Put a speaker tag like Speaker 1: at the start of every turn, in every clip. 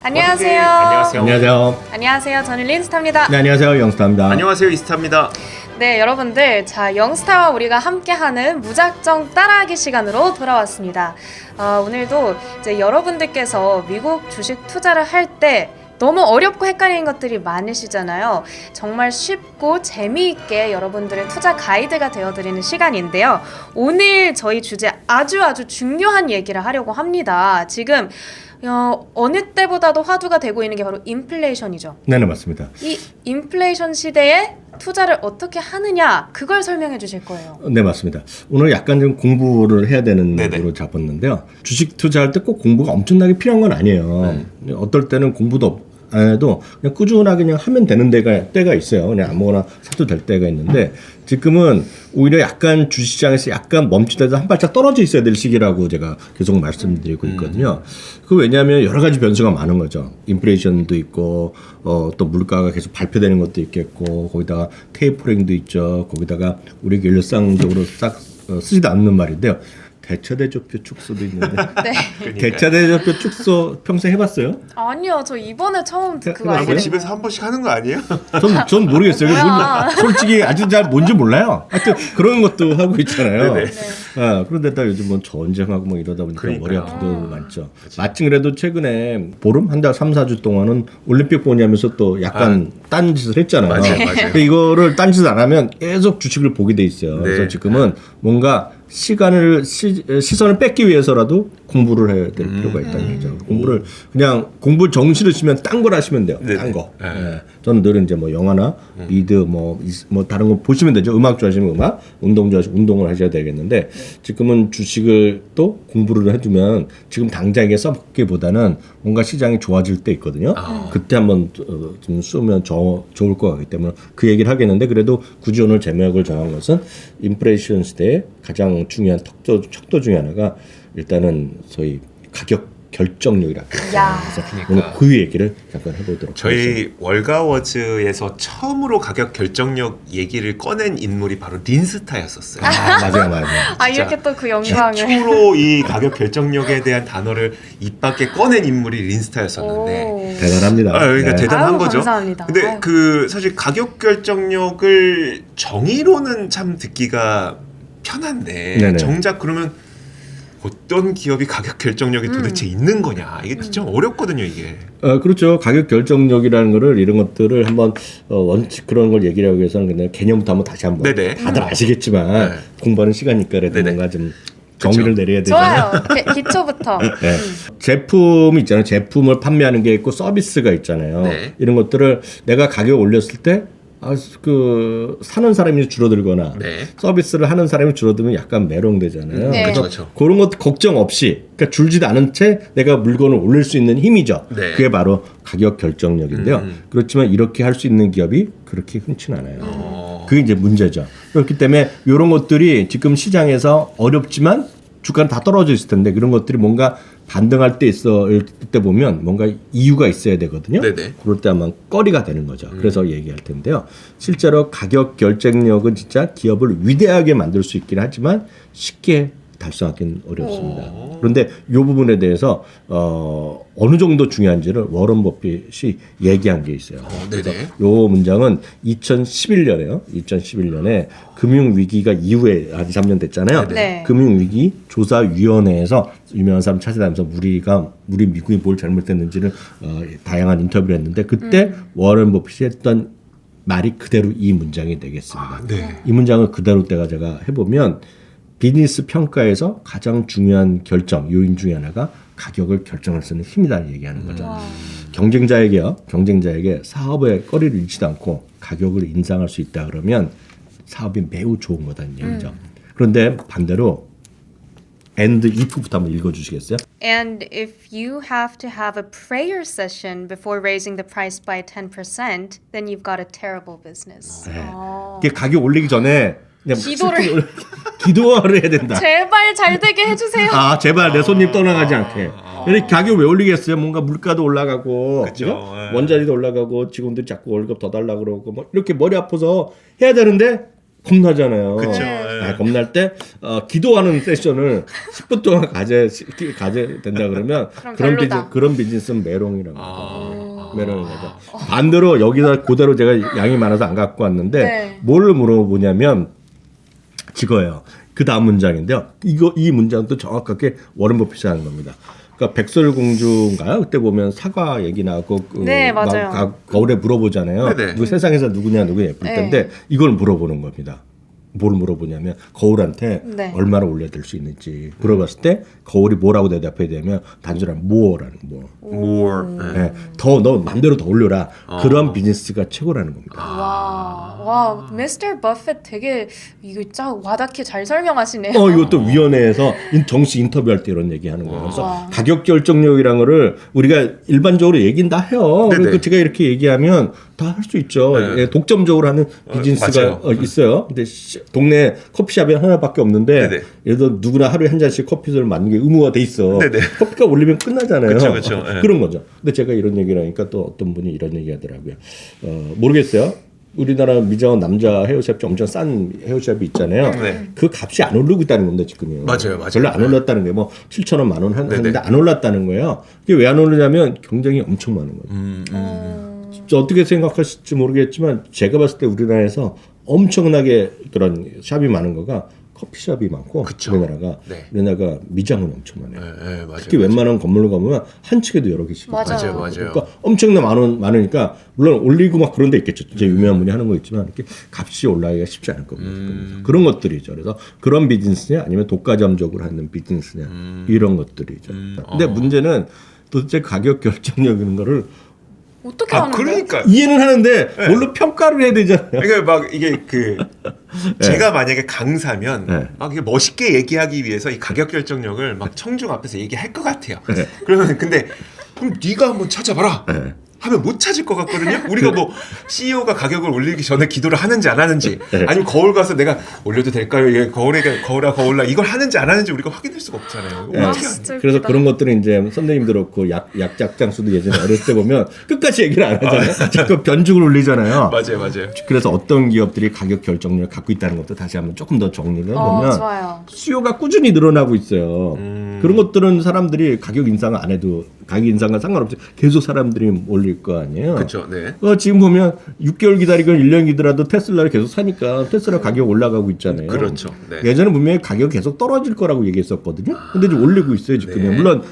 Speaker 1: 안녕하세요.
Speaker 2: 안녕하세요.
Speaker 1: 안녕하세요. 저는 린스타입니다.
Speaker 2: 네, 안녕하세요. 영스타입니다.
Speaker 3: 안녕하세요. 이스타입니다.
Speaker 1: 네, 여러분들, 자, 영스타와 우리가 함께하는 무작정 따라하기 시간으로 돌아왔습니다. 오늘도 이제 여러분들께서 미국 주식 투자를 할 때 너무 어렵고 헷갈리는 것들이 많으시잖아요. 정말 쉽고 재미있게 여러분들의 투자 가이드가 되어드리는 시간인데요. 오늘 저희 주제 아주 중요한 얘기를 하려고 합니다. 지금 어느 때보다도 화두가 되고 있는 게 바로 인플레이션이죠.
Speaker 2: 네, 맞습니다.
Speaker 1: 이 인플레이션 시대에 투자를 어떻게 하느냐, 그걸 설명해 주실 거예요.
Speaker 2: 네, 맞습니다. 오늘 약간 좀 공부를 해야 되는
Speaker 3: 네네.
Speaker 2: 으로 잡았는데요. 주식 투자할 때 꼭 공부가 엄청나게 필요한 건 아니에요. 어떨 때는 공부도 안 해도 그냥 꾸준하게 그냥 하면 되는 때가 있어요. 그냥 아무거나 사도 될 때가 있는데, 지금은 오히려 약간 주식시장에서 약간 멈추다가 한 발짝 떨어져 있어야 될 시기라고 제가 계속 말씀드리고 있거든요. 그 왜냐하면 여러 가지 변수가 많은 거죠. 인플레이션도 있고, 또 물가가 계속 발표되는 것도 있겠고, 거기다가 테이퍼링도 있죠. 거기다가 우리 일상적으로 싹 쓰지도 않는 말인데요. 대차대조표 축소도 있는데.
Speaker 1: 네.
Speaker 2: 대차대조표 축소 평생 해봤어요?
Speaker 1: 아니요, 저 이번에 처음 그거
Speaker 2: 그거
Speaker 1: 알게
Speaker 3: 뭐
Speaker 1: 된
Speaker 3: 집에서
Speaker 1: 거예요.
Speaker 3: 한 번씩 하는 거 아니에요?
Speaker 2: 전 모르겠어요.
Speaker 1: 뭐야.
Speaker 2: 솔직히 아주 잘 뭔지 몰라요. 하여튼 그런 것도 하고 있잖아요.
Speaker 3: 네네.
Speaker 2: 그런데다 요즘 뭐 전쟁하고 뭐 이러다 보니까
Speaker 3: 그러니까요.
Speaker 2: 머리 아픈 거 많죠. 마침 그래도 최근에 보름? 한 달 3, 4주 동안은 올림픽 보냐면서 또 약간 딴짓을 했잖아요.
Speaker 3: 맞아요.
Speaker 2: 근데 이거를 딴짓 안 하면 계속 주식을 보게 돼 있어요.
Speaker 3: 네.
Speaker 2: 그래서 지금은 뭔가 시선을 뺏기 위해서라도 공부를 해야 될 필요가 있다는 얘기죠. 공부를 그냥 공부 정신을 쓰면 딴 걸 하시면 돼요.
Speaker 3: 네네.
Speaker 2: 딴 거.
Speaker 3: 네.
Speaker 2: 예. 저는 늘 이제 뭐 영화나 미드 뭐 다른 거 보시면 되죠. 음악 좋아하시면 음악, 운동 좋아하시면 운동을 하셔야 되겠는데, 지금은 주식을 또 공부를 해두면 지금 당장에 써먹기보다는 뭔가 시장이 좋아질 때 있거든요. 그때 한번 좀 쓰면 좋을 것 같기 때문에 그 얘기를 하겠는데, 그래도 굳이 오늘 제목을 정한 것은 인플레이션 시대에 가장 중요한 척도 중에 하나가 일단은 소위 가격 결정력이라고
Speaker 1: 야.
Speaker 2: 그래서 오늘 그 얘기를 잠깐 해보도록 하겠습니다.
Speaker 3: 저희 월가워즈에서 처음으로 가격 결정력 얘기를 꺼낸 인물이 바로 린스타였었어요.
Speaker 2: 맞아요.
Speaker 1: 아, 이렇게 또 그 영광을.
Speaker 3: 최초로 이 가격 결정력에 대한 단어를 입 밖에 꺼낸 인물이 린스타였었는데,
Speaker 1: 오.
Speaker 2: 대단합니다.
Speaker 3: 그러니까
Speaker 2: 네.
Speaker 3: 대단한
Speaker 1: 아유,
Speaker 3: 거죠.
Speaker 1: 감사합니다.
Speaker 3: 근데
Speaker 1: 아유.
Speaker 3: 그 사실 가격 결정력을 정의로는 참 듣기가 편한데,
Speaker 2: 네네.
Speaker 3: 정작 그러면 어떤 기업이 가격 결정력이 도대체 있는 거냐, 이게 진짜 어렵거든요, 이게.
Speaker 2: 그렇죠. 가격 결정력이라는 거를, 이런 것들을 한번 원칙 그런 걸 얘기하기 위해서는 그냥 개념부터 한번 다시 한번
Speaker 3: 네네.
Speaker 2: 다들 아시겠지만
Speaker 3: 네.
Speaker 2: 공부하는 시간이니까 그래도
Speaker 3: 네네.
Speaker 2: 뭔가 좀 정의를 내려야 되잖아요.
Speaker 1: 좋아요. 기초부터.
Speaker 2: 네. 제품이 있잖아요. 제품을 판매하는 게 있고 서비스가 있잖아요.
Speaker 3: 네.
Speaker 2: 이런 것들을 내가 가격 올렸을 때 사는 사람이 줄어들거나
Speaker 3: 네.
Speaker 2: 서비스를 하는 사람이 줄어들면 약간 메롱되잖아요.
Speaker 1: 네.
Speaker 2: 그래서
Speaker 3: 그렇죠.
Speaker 2: 그런 것 걱정 없이, 그러니까 줄지도 않은 채 내가 물건을 올릴 수 있는 힘이죠.
Speaker 3: 네.
Speaker 2: 그게 바로 가격 결정력인데요. 그렇지만 이렇게 할 수 있는 기업이 그렇게 흔치는 않아요. 그게 이제 문제죠. 그렇기 때문에 이런 것들이 지금 시장에서 어렵지만 주가는 다 떨어져 있을 텐데, 그런 것들이 뭔가 반등할 때 때 보면 뭔가 이유가 있어야 되거든요.
Speaker 3: 네네.
Speaker 2: 그럴 때 아마 꺼리가 되는 거죠. 그래서 얘기할 텐데요. 실제로 가격 결정력은 진짜 기업을 위대하게 만들 수 있긴 하지만 쉽게 달성하기는 어렵습니다. 그런데 이 부분에 대해서 어느 정도 중요한지를 워런 버핏이 얘기한 게 있어요.
Speaker 3: 네네.
Speaker 2: 이 문장은 2011년에 금융위기가 이후에 한 2, 3년 됐잖아요.
Speaker 1: 네.
Speaker 2: 금융위기 조사위원회에서 유명한 사람 찾아다니면서 우리 미국이 뭘 잘못했는지를 다양한 인터뷰를 했는데, 그때 워런 버핏이 했던 말이 그대로 이 문장이 되겠습니다.
Speaker 3: 네.
Speaker 2: 이 문장을 그대로 제가 해보면, 비즈니스 평가에서 가장 중요한 결정 요인 중에 하나가 가격을 결정할 수 있는 힘이다 얘기하는 거죠. 경쟁자에게 사업의 꺼리를 잃지도 않고 가격을 인상할 수 있다 그러면 사업이 매우 좋은 거다는 얘기죠. 그런데 반대로 and if부터 한번 읽어주시겠어요?
Speaker 1: And if you have to have a prayer session before raising the price by 10%, then you've got a terrible business.
Speaker 2: 이게 가격 올리기 전에 그냥
Speaker 1: 기도를-
Speaker 2: 기도를 해야 된다.
Speaker 1: 제발 잘 되게 해주세요.
Speaker 2: 제발 내 손님 떠나가지 않게. 이렇게 가격 왜 올리겠어요? 뭔가 물가도 올라가고,
Speaker 3: 그쵸.
Speaker 2: 그죠?
Speaker 3: 예.
Speaker 2: 원자리도 올라가고, 직원들이 자꾸 월급 더 달라고 그러고, 뭐 이렇게 머리 아파서 해야 되는데 겁나잖아요.
Speaker 3: 그쵸.
Speaker 1: 네,
Speaker 2: 겁날 때 기도하는 세션을 10분 동안 가져 된다 그러면
Speaker 1: 그럼 별로다.
Speaker 2: 그런 비즈니스는 메롱이라고 합니다. 메롱이죠. 반대로 여기다 그대로 제가 양이 많아서 안 갖고 왔는데
Speaker 1: 네.
Speaker 2: 뭘 물어보냐면 이거예요. 그 다음 문장인데요. 이 문장도 정확하게 워런 버핏이 하는 겁니다. 그러니까 백설공주인가요? 그때 보면 사과 얘기 나고
Speaker 1: 네, 맞아요.
Speaker 2: 거울에 물어보잖아요.
Speaker 3: 네네.
Speaker 2: 그 세상에서 누구냐 예쁠
Speaker 1: 네.
Speaker 2: 텐데 이걸 물어보는 겁니다. 뭘 물어보냐면 거울한테
Speaker 1: 네.
Speaker 2: 얼마나 올려둘 수 있는지 물어봤을 때 거울이 뭐라고 대답해야 되면 단순한 more라는 more.
Speaker 3: more.
Speaker 2: 네. 너 맘대로 더 올려라. 그런 비즈니스가 최고라는 겁니다.
Speaker 1: 와, 미스터 버핏 되게 이거 짜 와닿게 잘 설명하시네요.
Speaker 2: 이것도 위원회에서 정식 인터뷰할 때 이런 얘기하는 거예요. 그래서
Speaker 1: 와.
Speaker 2: 가격 결정력이라는 거를 우리가 일반적으로 얘기는 다 해요.
Speaker 3: 네네.
Speaker 2: 그러니까 제가 이렇게 얘기하면 다 할 수 있죠.
Speaker 3: 네.
Speaker 2: 예, 독점적으로 하는 비즈니스가
Speaker 3: 맞아요.
Speaker 2: 있어요. 근데 동네 커피숍에 하나밖에 없는데
Speaker 3: 네네.
Speaker 2: 예를 들어 누구나 하루에 한 잔씩 커피를 맞는 게 의무화 돼 있어.
Speaker 3: 네네.
Speaker 2: 커피가 올리면 끝나잖아요.
Speaker 3: 그쵸, 예.
Speaker 2: 그런 거죠. 근데 제가 이런 얘기를 하니까 또 어떤 분이 이런 얘기 하더라고요. 모르겠어요. 우리나라 미장원 남자 헤어샵이 엄청 싼 헤어샵이 있잖아요.
Speaker 3: 네.
Speaker 2: 그 값이 안 오르고 있다는 겁니다 지금요.
Speaker 3: 맞아요.
Speaker 2: 별로 안 올랐다는 게 뭐 7,000원, 만원 하는데
Speaker 3: 네네.
Speaker 2: 안 올랐다는 거예요. 이게 왜 안 오르냐면 경쟁이 엄청 많은 거예요. 어떻게 생각하실지 모르겠지만 제가 봤을 때 우리나라에서 엄청나게 그런 샵이 많은 거가 커피숍이 많고
Speaker 3: 그쵸.
Speaker 2: 우리나라가
Speaker 3: 네.
Speaker 2: 우리나라가 미장원이 엄청 많아요.
Speaker 3: 네, 맞아요.
Speaker 2: 특히 웬만한 건물로 가보면 한 층에도 여러 개씩
Speaker 1: 맞아요.
Speaker 3: 맞아요.
Speaker 2: 그러니까 엄청나 많으니까 물론 올리고 막 그런 데 있겠죠. 진짜 유명한 분이 하는 거 있지만 이렇게 값이 올라가기가 쉽지 않을 겁니다. 그런 것들이죠. 그래서 그런 비즈니스냐 아니면 독과점적으로 하는 비즈니스냐 이런 것들이죠. 근데 문제는 도대체 가격 결정력 이런 거를
Speaker 1: 어떻게 하는 거예요?
Speaker 3: 그러니까
Speaker 2: 이해는 하는데 뭘로 평가를 해야 되잖아요.
Speaker 3: 그러니까 막 이게 제가 만약에 강사면
Speaker 2: 네.
Speaker 3: 막 이게 멋있게 얘기하기 위해서 이 가격 결정력을 막 청중 앞에서 얘기할 것 같아요.
Speaker 2: 네.
Speaker 3: 그러면 근데 그럼 네가 한번 찾아봐라.
Speaker 2: 네.
Speaker 3: 하면 못 찾을 것 같거든요. 우리가 뭐 CEO가 가격을 올리기 전에 기도를 하는지 안 하는지, 아니면 거울 가서 내가 올려도 될까요? 이게 거울아 이걸 하는지 안 하는지 우리가 확인할 수가 없잖아요.
Speaker 2: 네.
Speaker 3: 어떻게
Speaker 1: 진짜
Speaker 2: 그래서
Speaker 1: 웃기다.
Speaker 2: 그런 것들은 이제 선생님들 그렇고 약작장수도 예전에 어렸을 때 보면 끝까지 얘기를 안 하잖아요. 자꾸 변죽을 올리잖아요.
Speaker 3: 맞아요.
Speaker 2: 그래서 어떤 기업들이 가격 결정력을 갖고 있다는 것도 다시 한번 조금 더 정리를 해보면
Speaker 1: 좋아요.
Speaker 2: 수요가 꾸준히 늘어나고 있어요. 그런 것들은 사람들이 가격 인상을 안 해도 가격 인상과 상관없이 계속 사람들이 올릴 거 아니에요.
Speaker 3: 그렇죠. 네.
Speaker 2: 지금 보면 6개월 기다리건 1년 기다려도 테슬라를 계속 사니까 테슬라 가격 올라가고 있잖아요.
Speaker 3: 그렇죠. 네.
Speaker 2: 예전에 분명히 가격 계속 떨어질 거라고 얘기했었거든요. 근데 지금 올리고 있어요 지금.
Speaker 3: 네.
Speaker 2: 물론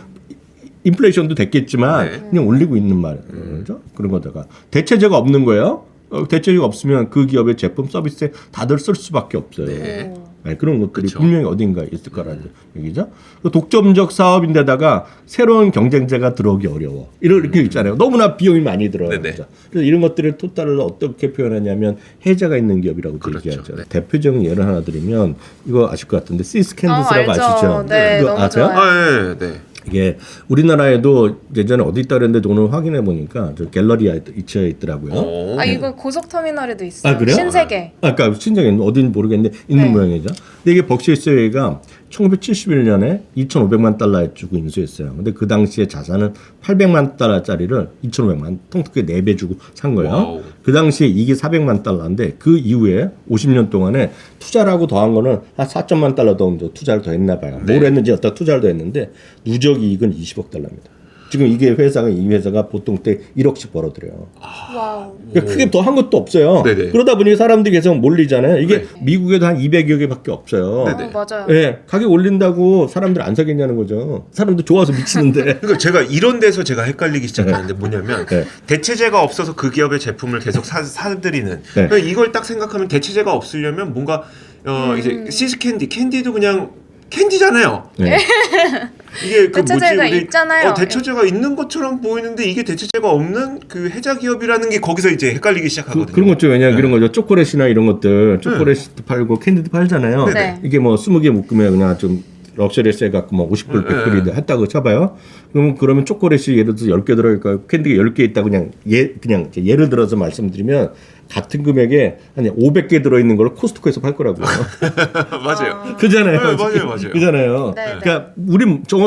Speaker 2: 인플레이션도 됐겠지만
Speaker 3: 네.
Speaker 2: 그냥 올리고 있는 말이죠. 그런 거다가 대체제가 없는 거예요. 대체제가 없으면 그 기업의 제품 서비스에 다들 쓸 수밖에 없어요.
Speaker 3: 네.
Speaker 2: 네, 그런 것들이
Speaker 3: 그쵸.
Speaker 2: 분명히 어딘가에 있을 거라는 얘기죠. 독점적 사업인데다가 새로운 경쟁자가 들어오기 어려워. 이렇게 있잖아요. 너무나 비용이 많이 들어요.
Speaker 3: 네네.
Speaker 2: 그죠? 그래서 이런 것들의 토탈을 어떻게 표현하냐면 해자가 있는 기업이라고
Speaker 3: 그렇죠.
Speaker 2: 얘기하죠.
Speaker 3: 네.
Speaker 2: 대표적인 예를 하나 드리면 이거 아실 것 같은데 시스캔디스라고
Speaker 1: 알죠.
Speaker 2: 아시죠?
Speaker 1: 네,
Speaker 2: 이거
Speaker 1: 너무
Speaker 2: 아세요?
Speaker 1: 좋아요.
Speaker 3: 네.
Speaker 2: 이게 우리나라에도 예전에 어디 있다 그랬는데 오늘 확인해 보니까 저 갤러리아에 이치에 있더라고요.
Speaker 1: 이거 고속터미널에도 있어요.
Speaker 2: 아, 그래요?
Speaker 1: 신세계.
Speaker 2: 아까 신정에 어딘지 모르겠는데 있는
Speaker 1: 네.
Speaker 2: 모양이죠. 근데 이게 벅시스웨이가 1971년에 2,500만 달러에 주고 인수했어요. 근데 그 당시에 자산은 800만 달러짜리를 2,500만 통특히 4배 주고 산 거예요.
Speaker 3: 와우.
Speaker 2: 그 당시에 이게 400만 달러인데 그 이후에 50년 동안에 투자라고 더한 거는 한 4천만 달러 정도 투자를 더 했나 봐요.
Speaker 3: 네.
Speaker 2: 뭘 했는지 어디다 투자를 더 했는데 누적 이익은 20억 달러입니다. 지금 이게 이 회사가 보통 때 1억씩 벌어들여요.
Speaker 1: 와우.
Speaker 2: 그러니까 크게 더 한 것도 없어요.
Speaker 3: 네네.
Speaker 2: 그러다 보니 사람들이 계속 몰리잖아요. 이게
Speaker 3: 네.
Speaker 2: 미국에도 한 200여 개밖에 없어요.
Speaker 3: 네네.
Speaker 1: 맞아요.
Speaker 2: 예, 가격 올린다고 사람들 안 사겠냐는 거죠. 사람들 좋아서 미치는데.
Speaker 3: 그러니까 제가 이런 데서 제가 헷갈리기 시작하는데 뭐냐면
Speaker 2: 네.
Speaker 3: 대체제가 없어서 그 기업의 제품을 계속 사들이는
Speaker 2: 네.
Speaker 3: 그러니까 이걸 딱 생각하면 대체제가 없으려면 뭔가 이제 캔디도 그냥 캔디잖아요.
Speaker 2: 네.
Speaker 3: 이게 그
Speaker 1: 대체제가
Speaker 3: 뭐지 우리
Speaker 1: 있잖아요.
Speaker 3: 대체제가 있는 것처럼 보이는데 이게 대체제가 없는 그 해자 기업이라는 게 거기서 이제 헷갈리기 시작하거든요.
Speaker 2: 그런 것죠. 왜냐하면
Speaker 3: 네.
Speaker 2: 이런 거죠. 초콜릿이나 이런 것들 초콜릿도 팔고 캔디도 팔잖아요.
Speaker 1: 네.
Speaker 2: 이게 뭐 20개 묶으면 그냥 좀 럭셔리스 해갖고 뭐 50불, 100불이 했다고 쳐봐요. 그러면 초콜릿이 예를 들어서 10개 들어갈까요? 캔디가 10개 있다고 그냥 예를 들어서 말씀드리면 같은 금액에 한 500개 들어있는 걸 코스트코에서 팔 거라고요.
Speaker 3: 맞아요.
Speaker 2: 그잖아요.
Speaker 3: 네, 맞아요.
Speaker 2: 그잖아요.
Speaker 1: 네,
Speaker 2: 그러니까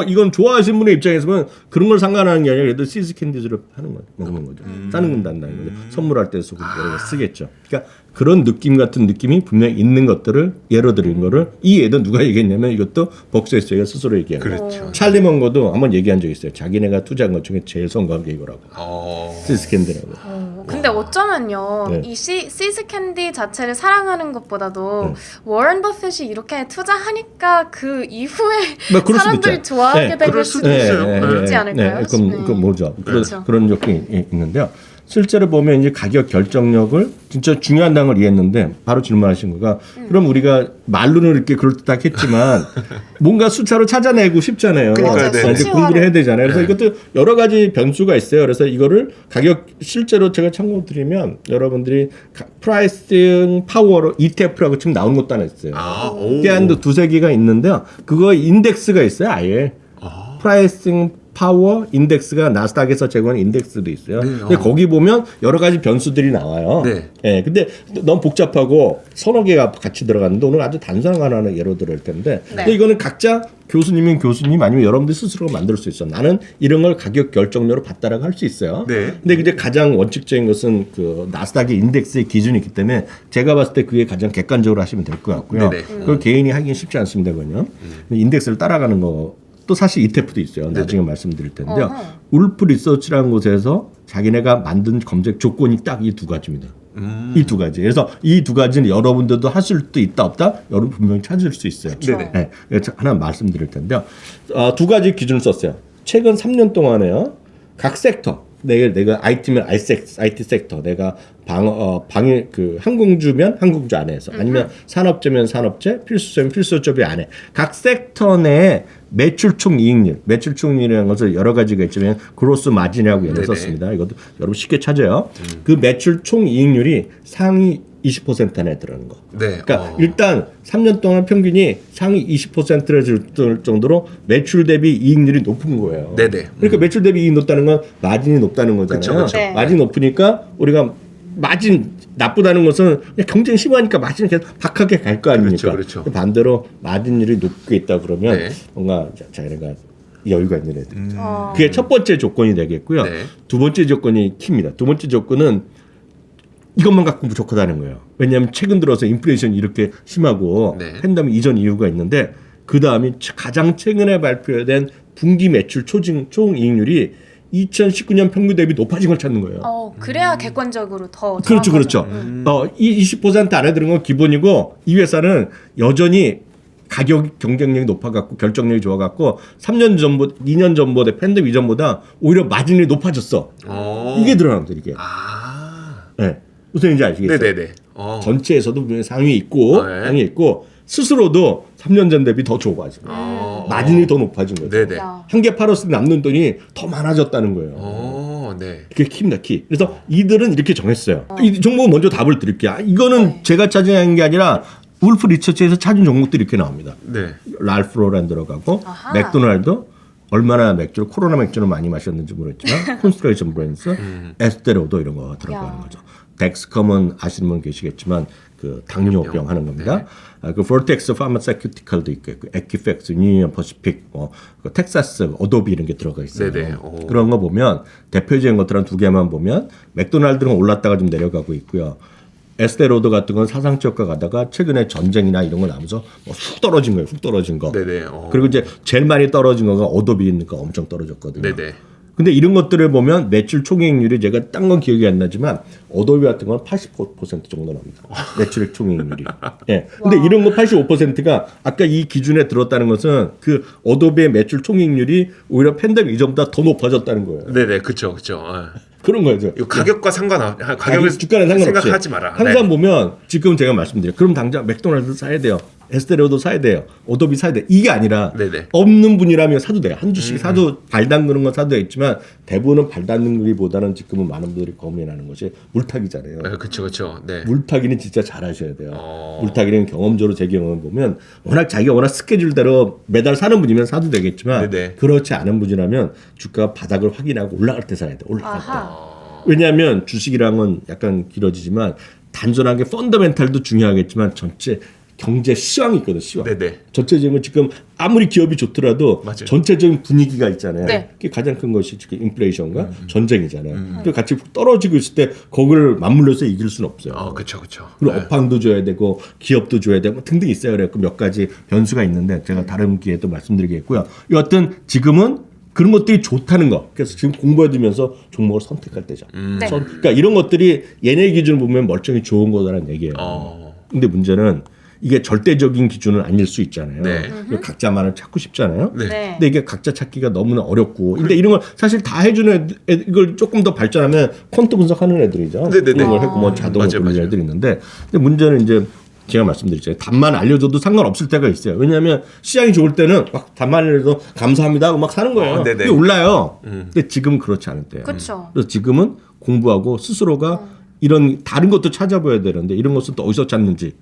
Speaker 2: 이건 좋아하시는 분의 입장에서는 그런 걸 상관하는 게 아니라 그래도 시즈 캔디즈를 하는 거죠. 먹는 거죠. 싸는 건다는 거죠. 선물할 때 쓰고 여러 개 쓰겠죠. 그러니까 그런 느낌 같은 느낌이 분명히 있는 것들을 예로 드린 거를 이 애도 누가 얘기했냐면 이것도 벅스에스가 스스로 얘기한 거예요.
Speaker 3: 그렇죠.
Speaker 2: 찰리 먼거도 한번 얘기한 적이 있어요. 자기네가 투자한 것 중에 제일 성공한 게 이거라고. 시즈 캔디라고.
Speaker 1: 근데 어쩌면요,
Speaker 2: 네.
Speaker 1: 이 시즈 캔디 자체를 사랑하는 것보다도 워런 버핏이 이렇게 투자하니까 그 이후에
Speaker 2: 뭐 그럴 수도
Speaker 1: 사람들이
Speaker 2: 있죠.
Speaker 1: 좋아하게
Speaker 2: 네.
Speaker 1: 될
Speaker 3: 그럴
Speaker 1: 수도
Speaker 3: 수도 있어요.
Speaker 1: 있지 않을까요?
Speaker 2: 그건 뭐죠?
Speaker 1: 그렇죠.
Speaker 2: 그런 적이 있는데요. 실제로 보면 이제 가격 결정력을 진짜 중요한 걸 이해했는데 바로 질문하신 거가 그럼 우리가 말로는 이렇게 그럴듯하겠지만 뭔가 숫자로 찾아내고 싶잖아요.
Speaker 3: 그러니까요, 네.
Speaker 2: 이제 공부를 해야 되잖아요. 그래서 이것도 여러 가지 변수가 있어요. 그래서 이거를 가격 실제로 제가 참고 드리면 여러분들이 프라이싱 파워로 ETF라고 지금 나온 것도 하나 있어요. 그게 한 두세 개가 있는데요. 그거 인덱스가 있어요. 아예 프라이싱 파워 인덱스가 나스닥에서 제공하는 인덱스도 있어요.
Speaker 3: 네,
Speaker 2: 근데 거기 보면 여러 가지 변수들이 나와요.
Speaker 3: 네.
Speaker 2: 예, 근데 너무 복잡하고 서너 개가 같이 들어갔는데 오늘 아주 단순한 거 하나 예로 들을 텐데 근데 이거는 각자 교수님인 교수님 아니면 여러분들 스스로가 만들 수 있어. 나는 이런 걸 가격 결정료로 봤다라고 할 수 있어요.
Speaker 3: 네.
Speaker 2: 근데 이제 가장 원칙적인 것은 그 나스닥의 인덱스의 기준이 있기 때문에 제가 봤을 때 그게 가장 객관적으로 하시면 될 것 같고요.
Speaker 3: 네네.
Speaker 2: 그걸 개인이 하긴 쉽지 않습니다, 그건요. 인덱스를 따라가는 거. 또 사실 ETF도 있어요. 나중에 말씀드릴 텐데요. 울프 리서치라는 곳에서 자기네가 만든 검색 조건이 딱 이 두 가지입니다. 이 두 가지. 그래서 이 두 가지는 여러분들도 하실 수도 있다 없다. 여러분 분명히 찾을 수 있어요.
Speaker 3: 네네.
Speaker 2: 네. 그래서 하나 말씀드릴 텐데요. 두 가지 기준을 썼어요. 최근 3년 동안에요. 각 섹터. 내가 IT면 IT 섹터, 내가 방해 그 항공주면 항공주 안에서 아니면 산업재면 산업재, 필수재면 필수재비 안에 각 섹터 내 매출 총 이익률, 매출 총 이익이라는 것을 여러 가지가 있지만 그로스 마진이라고 얘를 썼습니다. 이것도 여러분 쉽게 찾아요. 그 매출 총 이익률이 상위 20% 안에 들어가는 거.
Speaker 3: 네.
Speaker 2: 그러니까 일단 3년 동안 평균이 상위 20%를 줄 정도로 매출 대비 이익률이 높은 거예요.
Speaker 3: 네네.
Speaker 2: 그러니까 매출 대비 이익이 높다는 건 마진이 높다는 거잖아요.
Speaker 3: 그쵸.
Speaker 1: 네.
Speaker 2: 마진이 높으니까 우리가 마진 나쁘다는 것은 그냥 경쟁이 심하니까 마진이 계속 박하게 갈 거 아닙니까?
Speaker 3: 그렇죠.
Speaker 2: 반대로 마진율이 높게 있다 그러면
Speaker 3: 네.
Speaker 2: 뭔가 자기네가 여유가 있는 애들. 그게 첫 번째 조건이 되겠고요.
Speaker 3: 네.
Speaker 2: 두 번째 조건이 킵니다. 두 번째 조건은 이것만 갖고 부족하다는 거예요. 왜냐하면 최근 들어서 인플레이션이 이렇게 심하고
Speaker 3: 네.
Speaker 2: 팬데믹 이전 이유가 있는데 그 다음이 가장 최근에 발표된 분기 매출 총 이익률이 2019년 평균 대비 높아진 걸 찾는 거예요.
Speaker 1: 그래야 객관적으로 더
Speaker 2: 그렇죠,
Speaker 1: 정확하죠.
Speaker 2: 그렇죠. 이 20% 안에 드는 건 기본이고 이 회사는 여전히 가격 경쟁력이 높아갖고 결정력이 좋아갖고 3년 전보다 2년 전보다 팬데믹 이전보다 오히려 마진이 높아졌어. 이게 들어가는 거죠, 이게. 네. 무슨 얘기인지 아시겠어요?
Speaker 3: 네네네.
Speaker 2: 전체에서도 분명히 상위 있고
Speaker 3: 네.
Speaker 2: 상위 있고 스스로도 3년 전 대비 더 좋아진 거예요. 마진이 더 높아진 거죠.
Speaker 3: 네네.
Speaker 1: 야.
Speaker 2: 한 개 팔았을 때 남는 돈이 더 많아졌다는 거예요.
Speaker 3: 네.
Speaker 2: 그게 키입니다, 키. 그래서 이들은 이렇게 정했어요. 이 종목 먼저 답을 드릴게요. 이거는 제가 찾은 게 아니라 울프 리서치에서 찾은 종목들이 이렇게 나옵니다.
Speaker 3: 네.
Speaker 2: 랄프 로렌 들어가고
Speaker 1: 아하.
Speaker 2: 맥도날드 얼마나 맥주를 코로나 맥주를 많이 마셨는지 모르겠지만 콘스트레이션 브랜드, 에스테로도 이런 거 들어가는
Speaker 1: 야.
Speaker 2: 거죠. 덱스컴은 아시는 분 계시겠지만 그 당뇨병 하는 겁니다. 그 볼텍스 파마세큐티컬도 있고 그 에키팩스, 유니언 퍼시픽, 그 텍사스, 어도비 이런 게 들어가 있어요.
Speaker 3: 네네.
Speaker 2: 그런 거 보면 대표적인 것들 한 두 개만 보면 맥도날드는 올랐다가 좀 내려가고 있고요. 에스테로드 같은 건 사상치효과 가다가 최근에 전쟁이나 이런 거 나면서 훅 떨어진 거예요. 훅 떨어진 거.
Speaker 3: 네네.
Speaker 2: 그리고 이제 제일 많이 떨어진 거가 어도비니까 엄청 떨어졌거든요.
Speaker 3: 네네.
Speaker 2: 근데 이런 것들을 보면 매출 총이익률이 제가 딴 건 기억이 안 나지만 어도비 같은 건 85% 정도 나옵니다. 매출 총이익률이. 예. 근데 이런 거 85%가 아까 이 기준에 들었다는 것은 그 어도비의 매출 총이익률이 오히려 팬데믹 이전보다 더 높아졌다는 거예요.
Speaker 3: 네네. 그쵸.
Speaker 2: 그런 거죠.
Speaker 3: 이거 가격과 가격을
Speaker 2: 주가는 상관없이
Speaker 3: 생각하지 마라.
Speaker 2: 항상
Speaker 3: 네.
Speaker 2: 보면 지금 제가 말씀드려요. 그럼 당장 맥도날드 사야 돼요. 에스테레오도 사야 돼요. 어도비 사야 돼. 이게 아니라
Speaker 3: 네네.
Speaker 2: 없는 분이라면 사도 돼요. 한 주씩 사도 발 담그는 건 사도 있지만 대부분은 발 담그기보다는 지금은 많은 분들이 고민하는 것이 물타기잖아요.
Speaker 3: 그쵸. 네.
Speaker 2: 물타기는 진짜 잘하셔야 돼요. 물타기는 경험적으로 제 경험을 보면 자기가 워낙 스케줄대로 매달 사는 분이면 사도 되겠지만
Speaker 3: 네네.
Speaker 2: 그렇지 않은 분이라면 주가 바닥을 확인하고 올라갈 때 사야 돼. 올라갈 때.
Speaker 1: 아하.
Speaker 2: 왜냐하면 주식이랑은 약간 길어지지만 단순하게 펀더멘탈도 중요하겠지만 전체 경제 시황이 있거든, 시황.
Speaker 3: 네네.
Speaker 2: 전체적인 지금 아무리 기업이 좋더라도
Speaker 3: 맞아요.
Speaker 2: 전체적인 분위기가 있잖아요.
Speaker 1: 네.
Speaker 2: 그게 가장 큰 것이 지금 인플레이션과 전쟁이잖아요. 그 같이 떨어지고 있을 때 거기를 맞물려서 이길 수는 없어요.
Speaker 3: 그렇죠, 그렇죠.
Speaker 2: 그리고 업황도 줘야 되고 기업도 줘야 되고 등등 있어요. 그래서 몇 가지 변수가 있는데 제가 다른 기회에 또 말씀드리겠고요. 여하튼 지금은 그런 것들이 좋다는 거. 그래서 지금 공부해두면서 종목을 선택할 때죠.
Speaker 1: 네.
Speaker 2: 그러니까 이런 것들이 얘네 기준을 보면 멀쩡히 좋은 거라는 얘기예요. 근데 문제는 이게 절대적인 기준은 아닐 수 있잖아요.
Speaker 3: 네.
Speaker 2: 각자만을 찾고 싶잖아요.
Speaker 3: 네.
Speaker 1: 네.
Speaker 2: 근데 이게 각자 찾기가 너무나 어렵고. 근데 이런 걸 사실 다 해주는 이걸 조금 더 발전하면 퀀트 분석하는 애들이죠.
Speaker 3: 네네네.
Speaker 2: 그런 걸 했고 뭐 자동으로
Speaker 3: 맞아요,
Speaker 2: 돌리는
Speaker 3: 맞아요.
Speaker 2: 애들이 있는데. 근데 문제는 이제 제가 말씀드렸잖아요. 답만 알려줘도 상관없을 때가 있어요. 왜냐하면 시장이 좋을 때는 막 답만 알려도 감사합니다 하고 막 사는 거예요.
Speaker 3: 네네.
Speaker 2: 그게 올라요. 근데 지금은 그렇지 않을 때예요.
Speaker 1: 그렇죠.
Speaker 2: 그래서 지금은 공부하고 스스로가 이런 다른 것도 찾아봐야 되는데 이런 것은 또 어디서 찾는지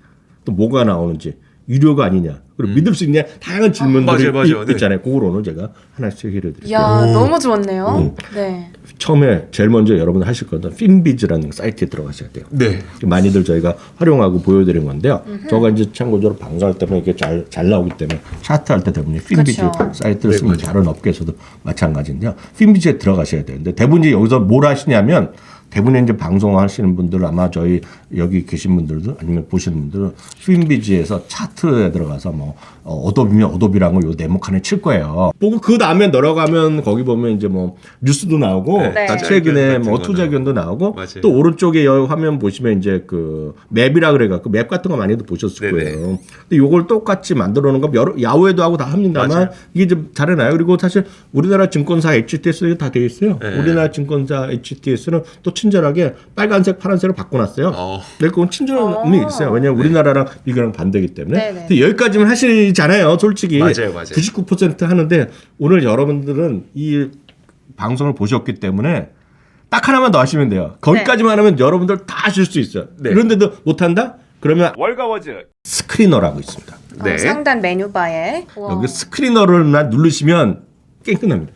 Speaker 2: 또 뭐가 나오는지 유료가 아니냐 그리고 믿을 수 있냐 다양한 질문들이
Speaker 3: 맞아요. 네.
Speaker 2: 있잖아요. 그걸 오늘 제가 하나씩 해결해 드릴게요.
Speaker 1: 이야, 너무 좋았네요. 네.
Speaker 2: 처음에 제일 먼저 여러분 하실 거는 핀비즈라는 사이트에 들어가셔야 돼요.
Speaker 3: 네.
Speaker 2: 많이들 저희가 활용하고 보여드린 건데요. 저가 이제 참고적으로 방송할 때문에 이게 잘 나오기 때문에 차트할 때 대부분 핀비즈
Speaker 1: 그렇죠.
Speaker 2: 사이트를
Speaker 3: 네,
Speaker 2: 쓰면
Speaker 3: 맞아요.
Speaker 2: 다른 업계에서도 마찬가지인데요. 핀비즈에 들어가셔야 되는데 대부분 이제 여기서 뭘 하시냐면 대부분 이제 방송하시는 분들 아마 저희 여기 계신 분들도 아니면 보시는 분들은 핀비즈에서 차트에 들어가서 뭐 어도비면 어도비라는 걸 요 네모칸에 칠 거예요. 보고 그 다음에 내려가면 거기 보면 이제 뭐 뉴스도 나오고
Speaker 3: 네.
Speaker 2: 다
Speaker 3: 투자
Speaker 2: 최근에
Speaker 3: 의견
Speaker 2: 뭐
Speaker 3: 같은
Speaker 2: 투자
Speaker 3: 거는.
Speaker 2: 의견도 나오고
Speaker 3: 맞아요.
Speaker 2: 또 오른쪽에 여기 화면 보시면 이제 그 맵이라 그래갖고 맵 같은 거 많이도 보셨을
Speaker 3: 네네.
Speaker 2: 거예요. 근데 요걸 똑같이 만들어 놓은 거 여러 야후에도 하고 다 합니다만
Speaker 3: 맞아요.
Speaker 2: 이게 좀 잘해놔요. 그리고 사실 우리나라 증권사 HTS 다 돼 있어요.
Speaker 3: 네.
Speaker 2: 우리나라 증권사 HTS는 또 친절하게 빨간색, 파란색으로 바꿔놨어요. 그러니까 그건 친절함이 있어요. 왜냐하면 우리나라랑 미국이랑 반대기 때문에.
Speaker 1: 네네.
Speaker 2: 근데 여기까지만 하시잖아요. 솔직히
Speaker 3: 맞아요.
Speaker 2: 99% 하는데 오늘 여러분들은 이 방송을 보셨기 때문에 딱 하나만 더 하시면 돼요. 거기까지만 하면 여러분들 다 하실 수 있어요.
Speaker 3: 네.
Speaker 2: 그런데도 못한다? 그러면
Speaker 3: 월가워즈.
Speaker 2: 스크리너라고 있습니다.
Speaker 3: 네.
Speaker 1: 상단 메뉴바에. 우와.
Speaker 2: 여기 스크리너를만 누르시면 게임 끝납니다.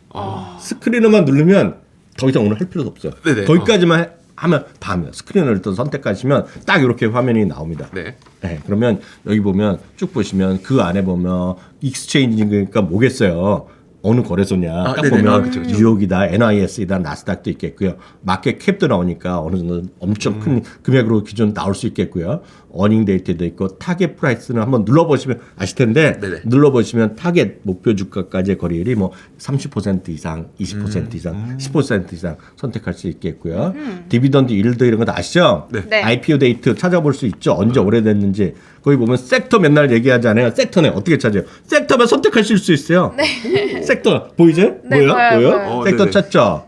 Speaker 2: 스크리너만 누르면 더 이상 오늘 할 필요도 없어요.
Speaker 3: 네네.
Speaker 2: 거기까지만 하면 다 합니다. 스크리너를 또 선택하시면 딱 이렇게 화면이 나옵니다.
Speaker 3: 네.
Speaker 2: 네, 그러면 여기 보면 쭉 보시면 그 안에 보면 익스체인지니까 뭐겠어요. 어느 거래소냐 딱
Speaker 3: 네네.
Speaker 2: 보면
Speaker 3: 그쵸, 그쵸.
Speaker 2: 뉴욕이다, NYS이다, 나스닥도 있겠고요. 마켓 캡도 나오니까 어느 정도 엄청 큰 금액으로 기준 나올 수 있겠고요. 어닝 데이터도 있고 타겟 프라이스는 한번 눌러보시면 아실 텐데
Speaker 3: 네네.
Speaker 2: 눌러보시면 타겟 목표 주가까지의 거래율이 뭐 30% 이상, 20% 이상, 10% 이상 선택할 수 있겠고요. 디비던드 일드 이런 거 다 아시죠?
Speaker 1: 네.
Speaker 2: IPO 데이트 찾아볼 수 있죠. 언제 오래됐는지. 거기 보면 섹터 맨날 얘기하잖아요. 섹터네 어떻게 찾아요? 섹터만 선택하실 수 있어요. 섹터 보이죠?
Speaker 1: 네, 보여요.
Speaker 2: 섹터
Speaker 3: 네네.
Speaker 2: 찾죠.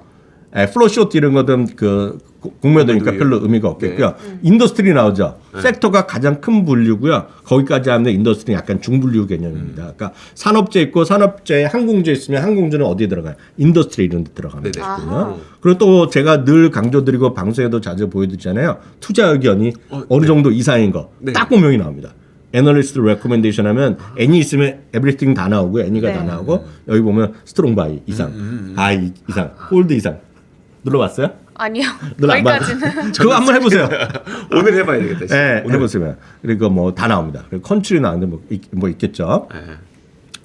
Speaker 2: 플로쇼트 이런 거든 그 공매도니까
Speaker 3: 공매도예요.
Speaker 2: 별로 의미가 없겠고요. 인더스트리 나오죠. 섹터가 가장 큰 분류고요. 거기까지 하면 인더스트리 약간 중분류 개념입니다. 그러니까 산업재 있고 산업재에 항공재 있으면 항공재는 어디에 들어가요? 인더스트리 이런 데 들어가면
Speaker 3: 네네.
Speaker 2: 되거든요. 그리고 또 제가 늘 강조드리고 방송에도 자주 보여드리잖아요. 투자 의견이 어느 정도 이상인 거 딱
Speaker 3: 네.
Speaker 2: 보명이 나옵니다. 애널리스트 레코멘데이션 하면 N이 있으면 에브리띵 다 나오고 N이가
Speaker 1: 네.
Speaker 2: 다 나오고 여기 보면 스트롱 바이 이상, I 이상, 홀드 이상 눌러봤어요?
Speaker 1: 아니요.
Speaker 2: 눌러 안 봐.
Speaker 1: 거기까지는.
Speaker 2: 그거 한번 해보세요.
Speaker 3: 오늘 해봐야 되겠다. 진짜.
Speaker 2: 네,
Speaker 3: 오늘.
Speaker 2: 해보세요. 그리고 뭐 다 나옵니다. 그리고 컨트리 나오는데 뭐 있겠죠.
Speaker 3: 네.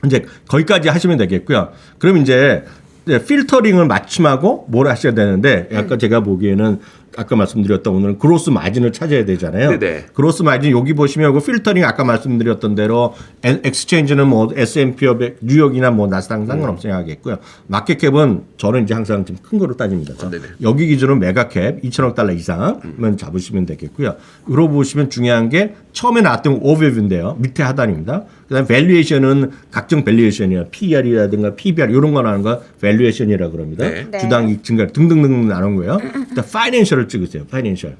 Speaker 2: 이제 거기까지 하시면 되겠고요. 그럼 이제 필터링을 맞춤하고 뭘 하셔야 되는데 아까 제가 보기에는 아까 말씀드렸던 오늘은 그로스 마진을 찾아야 되잖아요.
Speaker 3: 네네.
Speaker 2: 그로스 마진 여기 보시면 그 필터링 아까 말씀드렸던 대로 엑스체인지는 뭐 S&P 500 뉴욕이나 뭐 나스닥 상관없어야 하겠고요. 마켓캡은 저는 이제 항상 좀 큰 거로 따집니다. 그래서
Speaker 3: 네네.
Speaker 2: 여기 기준으로 메가캡 2천억 달러 이상만 잡으시면 되겠고요. 이거 보시면 중요한 게 처음에 나왔던 오버뷰인데요. 밑에 하단입니다. 그다음 밸류에이션은 각종 밸류에이션이요. PER이라든가 PBR 이런 거 나오는 거 밸류에이션이라고 그럽니다.
Speaker 3: 네.
Speaker 1: 네.
Speaker 2: 주당 이익 증가 등등등 나오는 거예요. 일단 파이낸셜을 찍으세요. 파이낸셜.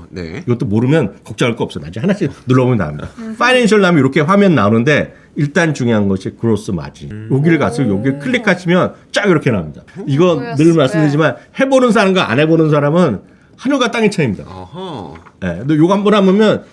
Speaker 3: 네.
Speaker 2: 이것도 모르면 걱정할 거 없어. 나중에 하나씩 눌러보면 나옵니다. 파이낸셜 나오면 이렇게 화면 나오는데 일단 중요한 것이 그로스 마진. 여기를 가서 여기 클릭하시면 쫙 이렇게 나옵니다. 이거 늘
Speaker 1: 보였어요.
Speaker 2: 말씀드리지만 해보는 사람과 안 해보는 사람은 하늘과 땅의 차이입니다.
Speaker 3: 어허.
Speaker 2: 예, 근데 요거 한번 하면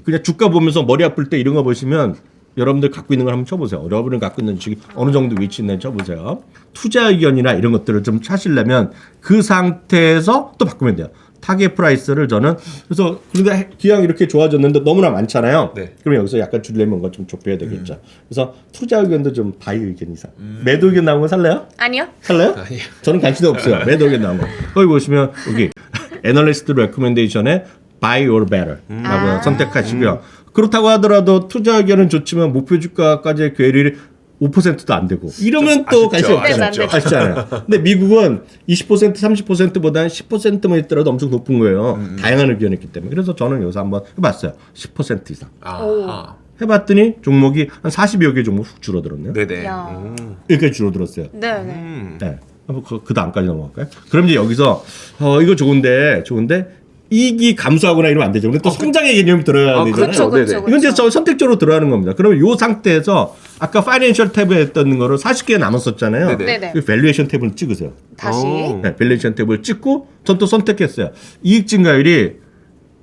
Speaker 2: 그냥 주가 보면서 머리 아플 때 이런 거 보시면 여러분들 갖고 있는 걸 한번 쳐보세요. 여러분이 갖고 있는 주식이 어느 정도 위치 있는지 쳐보세요. 투자 의견이나 이런 것들을 좀 찾으려면 그 상태에서 또 바꾸면 돼요. 타겟 프라이스를 저는 그래서 그런데 기왕 이렇게 좋아졌는데 너무나 많잖아요.
Speaker 3: 네.
Speaker 2: 그럼 여기서 약간 줄이려면 뭔가 좀 좁혀야 되겠죠. 그래서 투자 의견도 좀 바이 의견 이상. 매도 의견 나온 거 살래요?
Speaker 1: 아니요.
Speaker 2: 살래요?
Speaker 3: 아니요.
Speaker 2: 저는 관심이 없어요. 매도 의견 나온 거. 거기 보시면 여기 애널리스트 레코멘데이션에 buy or better라고 선택하시고요. 그렇다고 하더라도 투자 의견은 좋지만 목표 주가까지의 괴리를 5%도 안 되고 이러면 또 관심이
Speaker 3: 아쉽죠.
Speaker 2: 없잖아요.
Speaker 1: 네,
Speaker 2: 아시잖아요. 근데 미국은 20% 30%보다는 10%만 있더라도 엄청 높은 거예요. 다양한 의견이 있기 때문에. 그래서 저는 여기서 한번 해봤어요. 10% 이상.
Speaker 3: 아하.
Speaker 2: 해봤더니 종목이 한 40여 개 종목 훅 줄어들었네요.
Speaker 3: 네네.
Speaker 1: 야.
Speaker 2: 여기까지 줄어들었어요.
Speaker 1: 네.
Speaker 2: 네. 한번 그 다음까지 넘어갈까요? 그럼 이제 여기서 이거 좋은데 이익이 감소하거나 이러면 안 되죠. 근데 또 성장의 개념이 들어야 되잖아요.
Speaker 1: 그렇죠, 그렇죠.
Speaker 3: 네네.
Speaker 2: 이건 이제 저 선택적으로 들어가는 겁니다. 그러면 이 상태에서 아까 파이낸셜 탭에 했던 거를 40개 남았었잖아요.
Speaker 3: 네네.
Speaker 1: 네네.
Speaker 2: 밸류에이션 탭을 찍으세요.
Speaker 1: 다시.
Speaker 2: 네, 밸류에이션 탭을 찍고 전 또 선택했어요. 이익 증가율이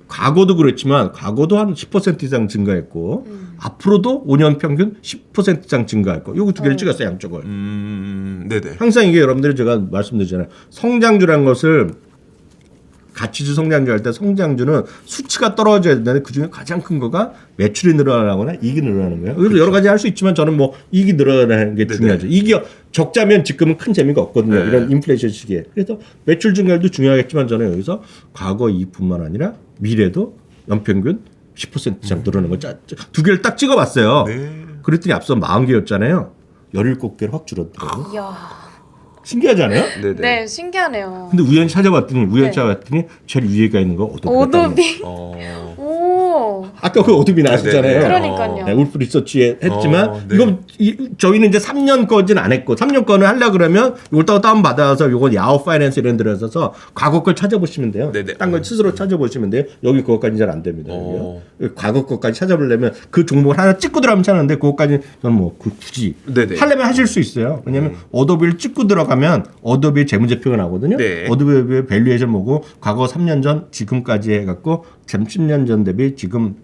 Speaker 2: 과거도 그렇지만 과거도 한 10% 이상 증가했고 앞으로도 5년 평균 10% 이상 증가했고 요거 두 개를 찍었어요, 양쪽을.
Speaker 3: 네네.
Speaker 2: 항상 이게 여러분들이 제가 말씀드리잖아요. 성장주란 것을 가치주 성장주 할 때 성장주는 수치가 떨어져야 되는데 그중에 가장 큰 거가 매출이 늘어나거나 이익이 늘어나는 거예요. 그래서 여러 가지 할 수 있지만 저는 뭐 이익이 늘어나는 게 중요하죠. 이익이 적자면 지금은 큰 재미가 없거든요.
Speaker 3: 네.
Speaker 2: 이런 인플레이션 시기에. 그래서 매출 증가율도 중요하겠지만 저는 여기서 과거 이익뿐만 아니라 미래도 연평균 10% 이상 늘어나는 거 두 개를 딱 찍어봤어요.
Speaker 3: 네.
Speaker 2: 그랬더니 앞서 40개였잖아요. 17개를 확 줄었더라고요.
Speaker 1: 이야.
Speaker 2: 신기하지 않아요?
Speaker 3: 네네.
Speaker 1: 네, 신기하네요.
Speaker 2: 근데 우연히 찾아봤더니
Speaker 1: 네.
Speaker 2: 제일 위에가 있는 거 어도비.
Speaker 1: 오도비.
Speaker 3: 어.
Speaker 1: 오.
Speaker 2: 아까 그 어도비 나왔었잖아요.
Speaker 3: 네네.
Speaker 1: 그러니까요.
Speaker 2: 네, 울프 리서치에 했지만
Speaker 3: 네.
Speaker 2: 이건 저희는 이제 3년 거는 안 했고 3년 거는 하려 그러면 이걸 또 다운 받아서 이건 야후 파이낸스 이런 데로 해서 과거 걸 찾아보시면 돼요.
Speaker 3: 네네.
Speaker 2: 딴 걸 스스로 찾아보시면 돼요. 여기 그것까지 잘 안 됩니다.
Speaker 3: 어.
Speaker 2: 여기요. 과거 거까지 찾아보려면 그 종목을 하나 찍고 들어가면 찾는데 그것까지 저는 뭐 굳이
Speaker 3: 네네.
Speaker 2: 하려면 하실 수 있어요. 왜냐하면 어도비를 찍고 들어가면 어도비 재무제표가 나오거든요.
Speaker 3: 네.
Speaker 2: 어도비의 밸류에이션 보고 과거 3년 전 지금까지 해갖고 10년 전 대비 지금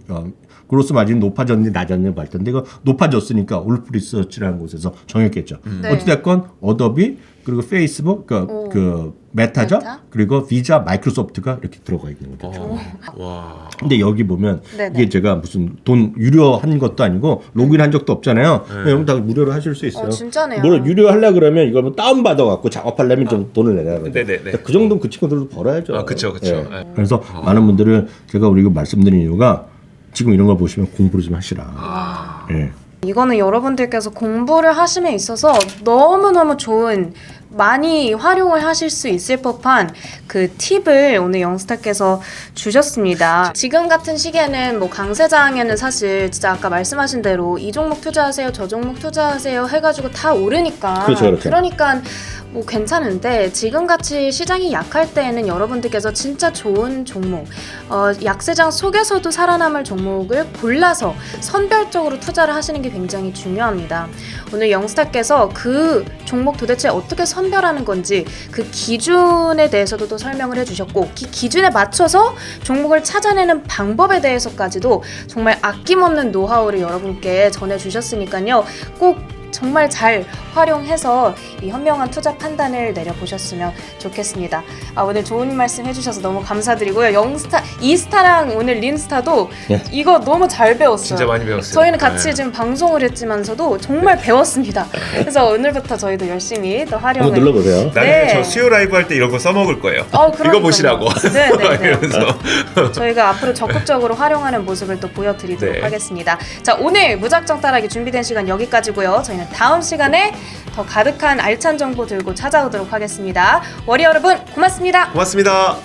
Speaker 2: 그로스 마진이 높아졌는지 낮았는지 볼 텐데 이거 높아졌으니까 울프 리서치라는 곳에서 정했겠죠.
Speaker 1: 네.
Speaker 2: 어찌됐건 어도비 그리고 페이스북 그 메타죠.
Speaker 1: 메타?
Speaker 2: 그리고 비자 마이크로소프트가 이렇게 들어가 있는 거죠.
Speaker 3: 와.
Speaker 2: 근데 여기 보면
Speaker 1: 네네.
Speaker 2: 이게 제가 무슨 돈 유료한 것도 아니고 로그인한 적도 없잖아요. 여러분 다 무료로 하실 수 있어요.
Speaker 1: 진짜네요.
Speaker 2: 뭘 유료하려 그러면 이걸 뭐 다운 받아 갖고 작업하려면 좀 돈을 내야 돼요.
Speaker 3: 네네네.
Speaker 2: 그 정도는 그 친구들도 벌어야죠.
Speaker 3: 아, 그쵸.
Speaker 2: 예.
Speaker 3: 네.
Speaker 2: 그래서 많은 분들은 제가 우리 이거 말씀드린 이유가 지금 이런 걸 보시면 공부를 좀 하시라. 예.
Speaker 1: 이거는 여러분들께서 공부를 하심에 있어서 너무너무 좋은 많이 활용을 하실 수 있을 법한 그 팁을 오늘 영스타께서 주셨습니다. 지금 같은 시기에는 뭐 강세장에는 사실 진짜 아까 말씀하신 대로 이 종목 투자하세요, 저 종목 투자하세요 해가지고 다 오르니까
Speaker 2: 그렇죠.
Speaker 1: 그러니까 뭐 괜찮은데 지금같이 시장이 약할 때에는 여러분들께서 진짜 좋은 종목 약세장 속에서도 살아남을 종목을 골라서 선별적으로 투자를 하시는 게 굉장히 중요합니다. 오늘 영스타께서 그 종목 도대체 어떻게 선별하는 건지 그 기준에 대해서도 또 설명을 해주셨고 그 기준에 맞춰서 종목을 찾아내는 방법에 대해서까지도 정말 아낌없는 노하우를 여러분께 전해주셨으니까요. 꼭 정말 잘 활용해서 이 현명한 투자 판단을 내려보셨으면 좋겠습니다. 오늘 좋은 말씀 해주셔서 너무 감사드리고요. 영스타, 이스타랑 오늘 린스타도 이거 너무 잘 배웠어요.
Speaker 3: 진짜 많이 배웠어요.
Speaker 1: 저희는 같이
Speaker 3: 네.
Speaker 1: 지금 방송을 했지만서도 정말 배웠습니다. 그래서 오늘부터 저희도 열심히 또 활용을
Speaker 2: 한번 눌러보세요.
Speaker 3: 나중에
Speaker 1: 네.
Speaker 3: 저 수요 라이브 할 때 이런 거 써먹을 거예요.
Speaker 1: 그러니까요.
Speaker 3: 이거 보시라고.
Speaker 1: 네네네.
Speaker 3: 이러면서.
Speaker 1: 저희가 앞으로 적극적으로 활용하는 모습을 또 보여드리도록
Speaker 3: 네.
Speaker 1: 하겠습니다. 자, 오늘 무작정 따라하기 준비된 시간 여기까지고요. 저희는 다음 시간에 더 가득한 알찬 정보 들고 찾아오도록 하겠습니다. 워리어 여러분 고맙습니다.
Speaker 3: 고맙습니다.